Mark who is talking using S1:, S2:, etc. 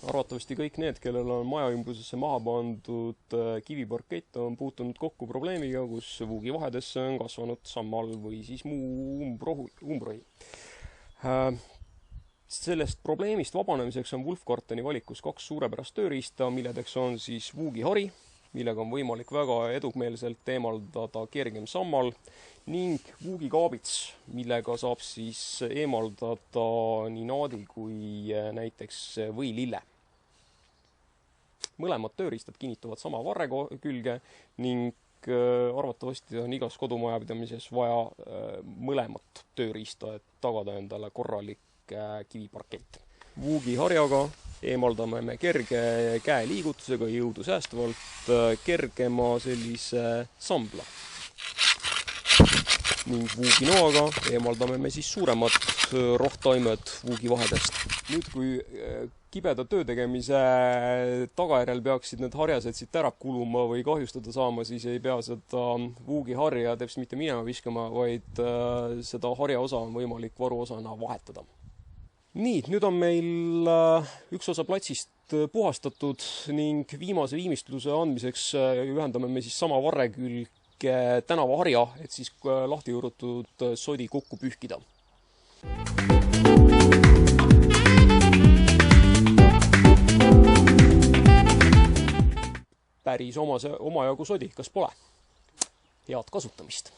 S1: Arvatavasti kõik need, kellel on maja ümbrusesse maha pandud kiviparkett, on puutunud kokku probleemiga, kus vuugivahedesse on kasvanud sammal või siis muu umbrohi. Sellest probleemist vabanemiseks on Wolfgarteni valikus 2 suurepärast tööriista, milledeks on siis vuugihari, millega on võimalik väga edumeelselt eemaldada kergem sammal, ning vuugikaabits, millega saab siis eemaldada nii naadi kui näiteks võilille. Mõlemad tööriistad kinnituvad sama varre külge ning arvatavasti on igas kodumajapidamises vaja mõlemat tööriista, et tagada endale korralik kiviparkett. Vuugiharjaga eemaldame me kerge käeliigutusega jõudu säästavalt kergema sellise sambla. Ning vuuginoaga eemaldame me siis suuremad rohtaimed vuugivahedest. Nüüd, kui kibeda töö tegemise tagajärjel peaksid need harjased siit ära kuluma või kahjustada saama, siis ei pea seda vuugiharja täpselt mitte minema viskama, vaid seda harjaosa on võimalik varuosana vahetada. Nii, nüüd on meil üks osa platsist puhastatud ning viimase viimistluse andmiseks ühendame me siis sama varre külge tänavaharja, et siis lahti juurutud sodi kokku pühkida. Päris omajagu sodi, kas pole? Head kasutamist!